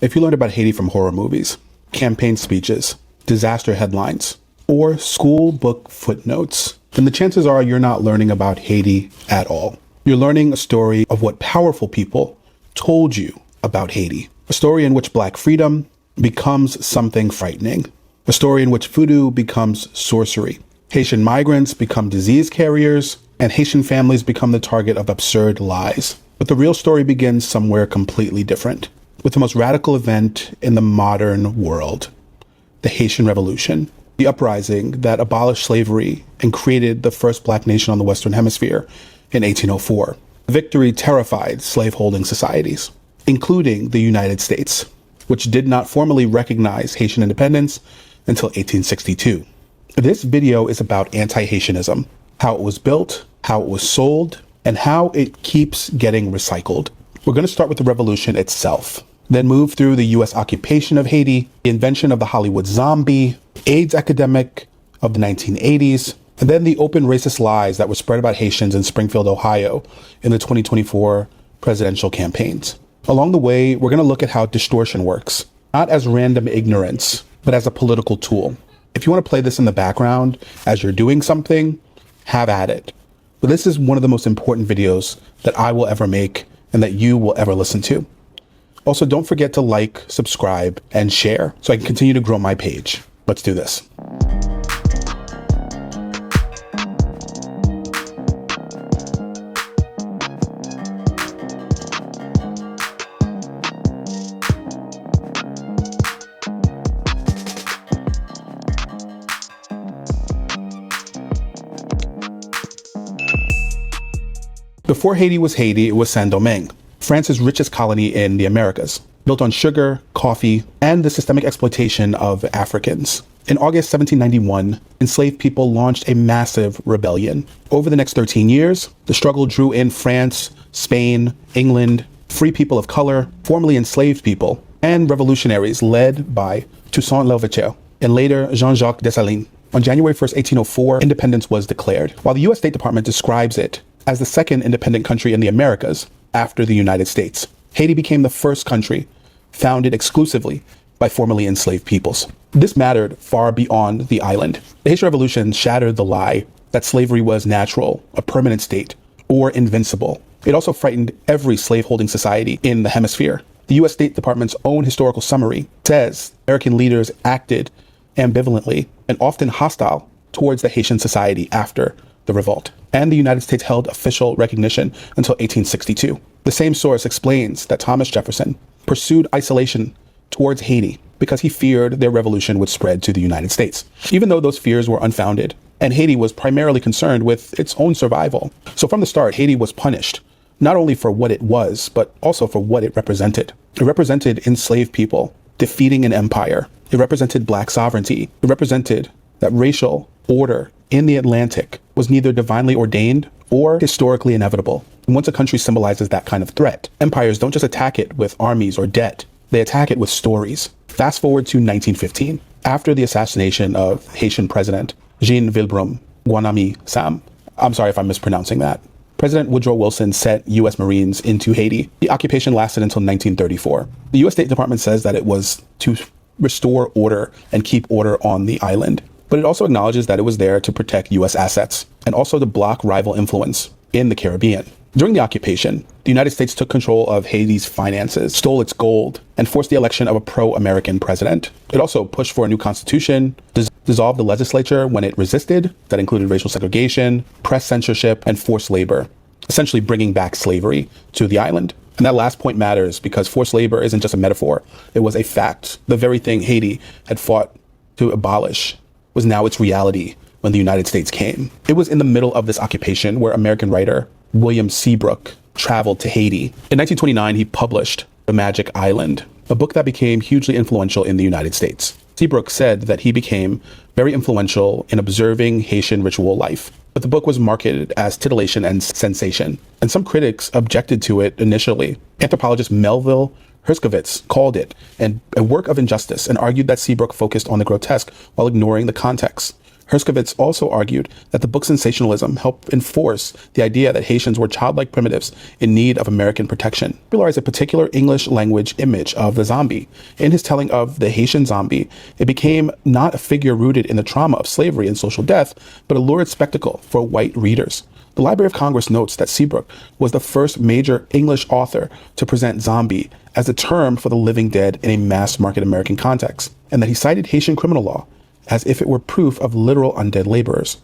If you learned about Haiti from horror movies, campaign speeches, disaster headlines, or school book footnotes, then the chances are you're not learning about Haiti at all. You're learning a story of what powerful people told you about Haiti. A story in which Black freedom becomes something frightening. A story in which voodoo becomes sorcery. Haitian migrants become disease carriers, and Haitian families become the target of absurd lies. But the real story begins somewhere completely different, with the most radical event in the modern world, the Haitian Revolution, the uprising that abolished slavery and created the first Black nation on the Western Hemisphere in 1804. The victory terrified slaveholding societies, including the United States, which did not formally recognize Haitian independence until 1862. This video is about anti-Haitianism, how it was built, how it was sold, and how it keeps getting recycled. We're going to start with the revolution itself, then move through the US occupation of Haiti, the invention of the Hollywood zombie, AIDS epidemic of the 1980s, and then the open racist lies that were spread about Haitians in Springfield, Ohio in the 2024 presidential campaigns. Along the way, we're going to look at how distortion works, not as random ignorance, but as a political tool. If you want to play this in the background as you're doing something, have at it. But this is one of the most important videos that I will ever make and that you will ever listen to. Also, don't forget to like, subscribe, and share so I can continue to grow my page. Let's do this. Before Haiti was Haiti, it was Saint-Domingue, France's richest colony in the Americas, built on sugar, coffee, and the systemic exploitation of Africans. In August 1791, enslaved people launched a massive rebellion. Over the next 13 years, the struggle drew in France, Spain, England, free people of color, formerly enslaved people, and revolutionaries led by Toussaint Louverture, and later Jean-Jacques Dessalines. On January 1st, 1804, independence was declared. While the US State Department describes it as the second independent country in the Americas after the United States, Haiti became the first country founded exclusively by formerly enslaved peoples. This mattered far beyond the island. The Haitian Revolution shattered the lie that slavery was natural, a permanent state, or invincible. It also frightened every slaveholding society in the hemisphere. The US State Department's own historical summary says American leaders acted ambivalently and often hostile towards the Haitian society after the revolt, and the United States held official recognition until 1862. The same source explains that Thomas Jefferson pursued isolation towards Haiti because he feared their revolution would spread to the United States, even though those fears were unfounded, and Haiti was primarily concerned with its own survival. So from the start, Haiti was punished, not only for what it was, but also for what it represented. It represented enslaved people defeating an empire. It represented Black sovereignty. It represented that racial order in the Atlantic was neither divinely ordained or historically inevitable. And once a country symbolizes that kind of threat, empires don't just attack it with armies or debt, they attack it with stories. Fast forward to 1915, after the assassination of Haitian President Jean Villebrum Guanami Sam. I'm sorry if I'm mispronouncing that. President Woodrow Wilson sent U.S. Marines into Haiti. The occupation lasted until 1934. The U.S. State Department says that it was to restore order and keep order on the island. But it also acknowledges that it was there to protect U.S. assets and also to block rival influence in the Caribbean. During the occupation, the United States took control of Haiti's finances, stole its gold, and forced the election of a pro-American president. It also pushed for a new constitution, dissolved the legislature when it resisted. That included racial segregation, press censorship, and forced labor, essentially bringing back slavery to the island. And that last point matters because forced labor isn't just a metaphor. It was a fact. The very thing Haiti had fought to abolish was now its reality when the United States came. It was in the middle of this occupation where American writer William Seabrook traveled to Haiti. In 1929, he published The Magic Island, a book that became hugely influential in the United States. Seabrook said that he became very influential in observing Haitian ritual life, but the book was marketed as titillation and sensation, and some critics objected to it initially. Anthropologist Melville Herskovits called it a work of injustice and argued that Seabrook focused on the grotesque while ignoring the context. Herskovits also argued that the book's sensationalism helped enforce the idea that Haitians were childlike primitives in need of American protection. He popularized a particular English language image of the zombie. In his telling of the Haitian zombie, it became not a figure rooted in the trauma of slavery and social death, but a lurid spectacle for white readers. The Library of Congress notes that Seabrook was the first major English author to present zombie as a term for the living dead in a mass-market American context, and that he cited Haitian criminal law as if it were proof of literal undead laborers.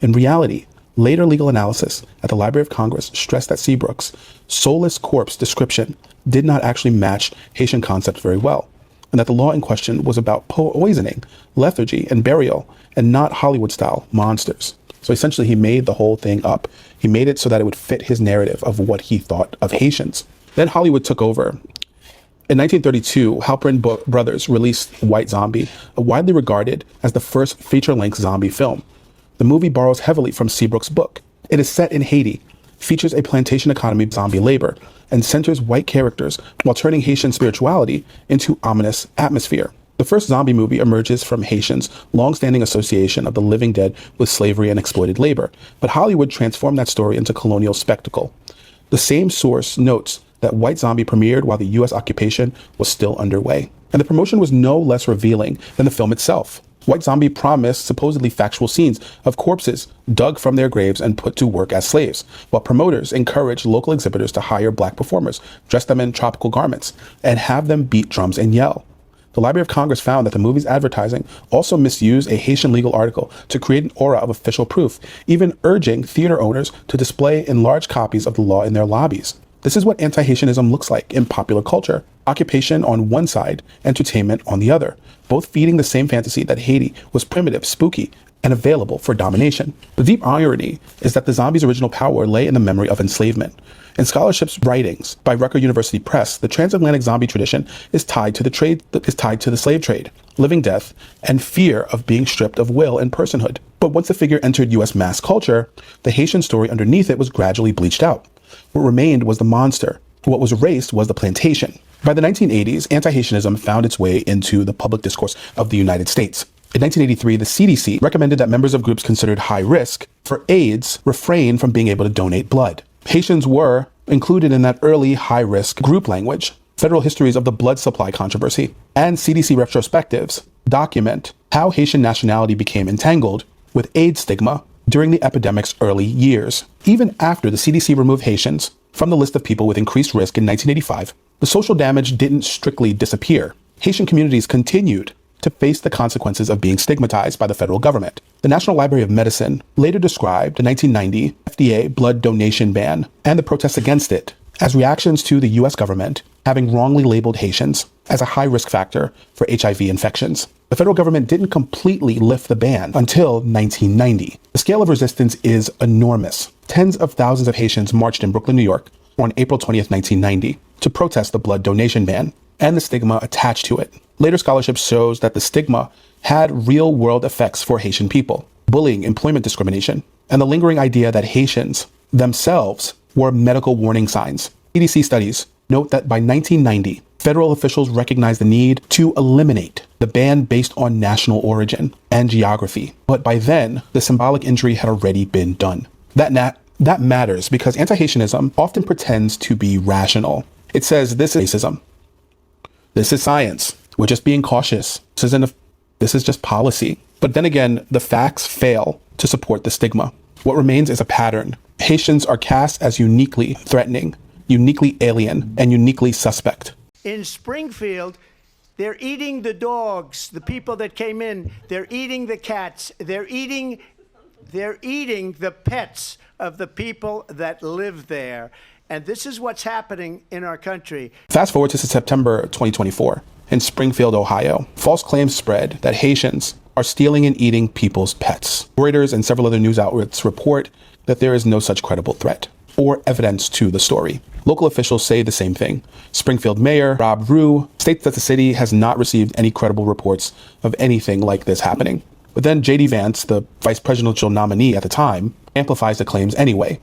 In reality, later legal analysis at the Library of Congress stressed that Seabrook's soulless corpse description did not actually match Haitian concepts very well, and that the law in question was about poisoning, lethargy, and burial, and not Hollywood-style monsters. So essentially, he made the whole thing up. He made it so that it would fit his narrative of what he thought of Haitians. Then Hollywood took over. In 1932, Halperin Brothers released White Zombie, widely regarded as the first feature-length zombie film. The movie borrows heavily from Seabrook's book. It is set in Haiti, features a plantation economy zombie labor, and centers white characters while turning Haitian spirituality into ominous atmosphere. The first zombie movie emerges from Haitians' long-standing association of the living dead with slavery and exploited labor, but Hollywood transformed that story into colonial spectacle. The same source notes that White Zombie premiered while the U.S. occupation was still underway, and the promotion was no less revealing than the film itself. White Zombie promised supposedly factual scenes of corpses dug from their graves and put to work as slaves, while promoters encouraged local exhibitors to hire black performers, dress them in tropical garments, and have them beat drums and yell. The Library of Congress found that the movie's advertising also misused a Haitian legal article to create an aura of official proof, even urging theater owners to display enlarged copies of the law in their lobbies. This is what anti-Haitianism looks like in popular culture. Occupation on one side, entertainment on the other, both feeding the same fantasy that Haiti was primitive, spooky, and available for domination. The deep irony is that the zombie's original power lay in the memory of enslavement. In scholarship's writings by Rutgers University Press, the transatlantic zombie tradition is tied to the slave trade, living death, and fear of being stripped of will and personhood. But once the figure entered U.S. mass culture, the Haitian story underneath it was gradually bleached out. What remained was the monster. What was erased was the plantation. By the 1980s, anti-Haitianism found its way into the public discourse of the United States. In 1983, the CDC recommended that members of groups considered high risk for AIDS refrain from being able to donate blood. Haitians were included in that early high-risk group language. Federal histories of the blood supply controversy and CDC retrospectives document how Haitian nationality became entangled with AIDS stigma during the epidemic's early years. Even after the CDC removed Haitians from the list of people with increased risk in 1985, the social damage didn't strictly disappear. Haitian communities continued to face the consequences of being stigmatized by the federal government. The National Library of Medicine later described the 1990 FDA blood donation ban and the protests against it as reactions to the U.S. government having wrongly labeled Haitians as a high risk factor for HIV infections. The federal government didn't completely lift the ban until 1990. The scale of resistance is enormous. Tens of thousands of Haitians marched in Brooklyn, New York on April 20th, 1990 to protest the blood donation ban and the stigma attached to it. Later scholarship shows that the stigma had real-world effects for Haitian people, bullying, employment discrimination, and the lingering idea that Haitians themselves were medical warning signs. CDC studies note that by 1990, federal officials recognized the need to eliminate the ban based on national origin and geography. But by then, the symbolic injury had already been done. That matters because anti-Haitianism often pretends to be rational. It says this is racism. This is science. We're just being cautious. This is just policy. But then again, the facts fail to support the stigma. What remains is a pattern. Haitians are cast as uniquely threatening, uniquely alien, and uniquely suspect. In Springfield, they're eating the dogs, the people that came in. They're eating the cats. They're eating the pets of the people that live there. And this is what's happening in our country. Fast forward to September 2024 in Springfield, Ohio. False claims spread that Haitians are stealing and eating people's pets. Reuters and several other news outlets report that there is no such credible threat or evidence to the story. Local officials say the same thing. Springfield Mayor Rob Rue states that the city has not received any credible reports of anything like this happening. But then J.D. Vance, the vice presidential nominee at the time, amplifies the claims anyway.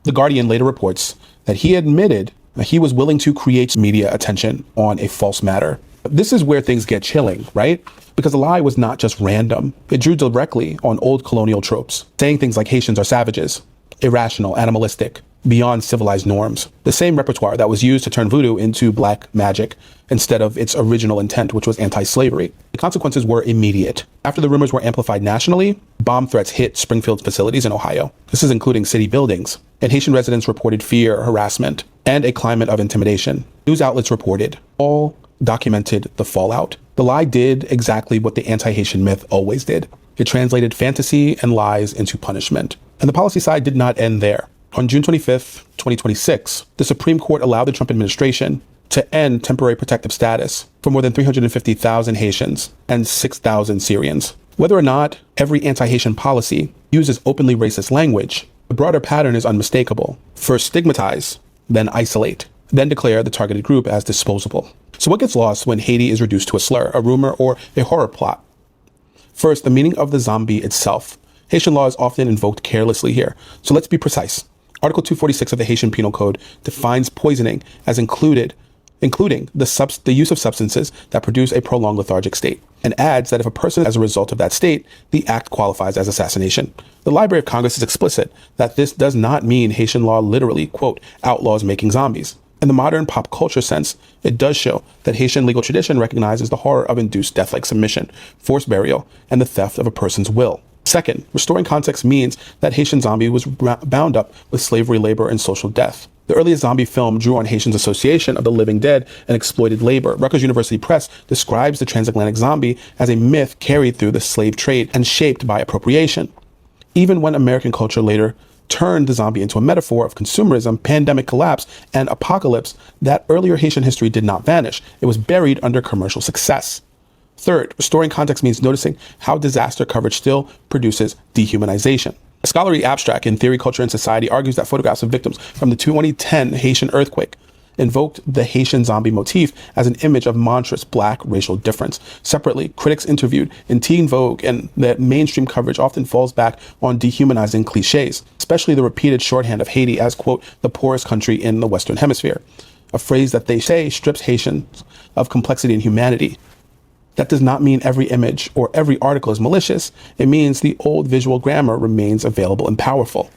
The Guardian later reports that he admitted that he was willing to create media attention on a false matter. This is where things get chilling, right? Because the lie was not just random. It drew directly on old colonial tropes, saying things like Haitians are savages, irrational, animalistic, beyond civilized norms. The same repertoire that was used to turn voodoo into black magic instead of its original intent, which was anti-slavery. The consequences were immediate. After the rumors were amplified nationally, bomb threats hit Springfield's facilities in Ohio. This is including city buildings. And Haitian residents reported fear, harassment, and a climate of intimidation. News outlets reported, all documented the fallout. The lie did exactly what the anti-Haitian myth always did. It translated fantasy and lies into punishment. And the policy side did not end there. On June 25th, 2026, the Supreme Court allowed the Trump administration to end temporary protective status for more than 350,000 Haitians and 6,000 Syrians. Whether or not every anti-Haitian policy uses openly racist language, the broader pattern is unmistakable. First stigmatize, then isolate, then declare the targeted group as disposable. So what gets lost when Haiti is reduced to a slur, a rumor, or a horror plot? First, the meaning of the zombie itself. Haitian law is often invoked carelessly here, so let's be precise. Article 246 of the Haitian Penal Code defines poisoning as including the use of substances that produce a prolonged lethargic state, and adds that if a person as a result of that state, the act qualifies as assassination. The Library of Congress is explicit that this does not mean Haitian law literally, quote, outlaws making zombies. In the modern pop culture sense, it does show that Haitian legal tradition recognizes the horror of induced death like submission, forced burial, and the theft of a person's will. Second, restoring context means that Haitian zombie was bound up with slavery, labor, and social death. The earliest zombie film drew on Haitians' association of the living dead and exploited labor. Rutgers University Press describes the transatlantic zombie as a myth carried through the slave trade and shaped by appropriation. Even when American culture later turned the zombie into a metaphor of consumerism, pandemic collapse, and apocalypse, that earlier Haitian history did not vanish. It was buried under commercial success. Third, restoring context means noticing how disaster coverage still produces dehumanization. A scholarly abstract in Theory, Culture, and Society argues that photographs of victims from the 2010 Haitian earthquake invoked the Haitian zombie motif as an image of monstrous black racial difference. Separately, critics interviewed in Teen Vogue and that mainstream coverage often falls back on dehumanizing cliches, especially the repeated shorthand of Haiti as, quote, the poorest country in the Western Hemisphere, a phrase that they say strips Haitians of complexity and humanity. That does not mean every image or every article is malicious. It means the old visual grammar remains available and powerful.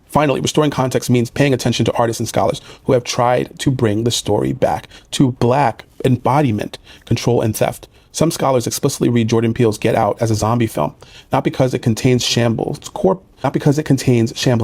Finally, restoring context means paying attention to artists and scholars who have tried to bring the story back to black embodiment, control, and theft. Some scholars explicitly read Jordan Peele's Get Out as a zombie film, not because it contains shambling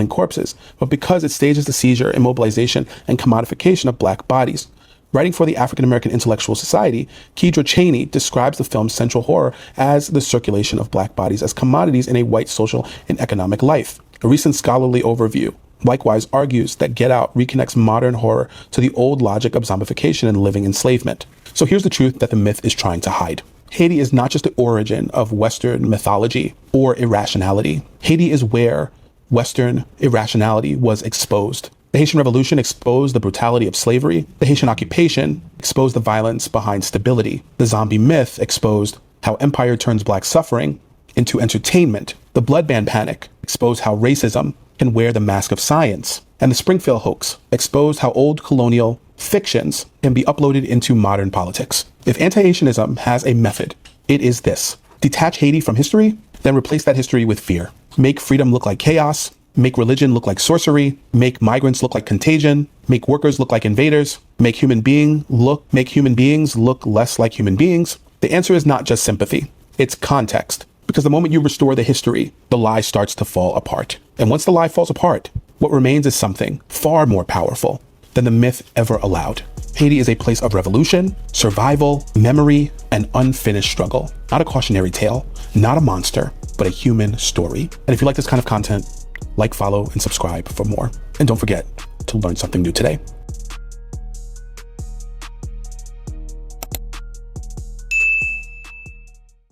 corpses, but because it stages the seizure, immobilization, and commodification of black bodies. Writing for the African American Intellectual Society, Kedra Chaney describes the film's central horror as the circulation of black bodies as commodities in a white social and economic life. A recent scholarly overview likewise argues that Get Out reconnects modern horror to the old logic of zombification and living enslavement. So here's the truth that the myth is trying to hide. Haiti is not just the origin of Western mythology or irrationality. Haiti is where Western irrationality was exposed. The Haitian Revolution exposed the brutality of slavery. The Haitian occupation exposed the violence behind stability. The zombie myth exposed how empire turns black suffering into entertainment. The bloodbath panic exposed how racism can wear the mask of science. And the Springfield hoax exposed how old colonial fictions can be uploaded into modern politics. If anti-Haitianism has a method, it is this. Detach Haiti from history, then replace that history with fear. Make freedom look like chaos. Make religion look like sorcery, make migrants look like contagion, make workers look like invaders, make human beings look less like human beings. The answer is not just sympathy, it's context. Because the moment you restore the history, the lie starts to fall apart. And once the lie falls apart, what remains is something far more powerful than the myth ever allowed. Haiti is a place of revolution, survival, memory, and unfinished struggle. Not a cautionary tale, not a monster, but a human story. And if you like this kind of content, like, follow, and subscribe for more. And don't forget to learn something new today.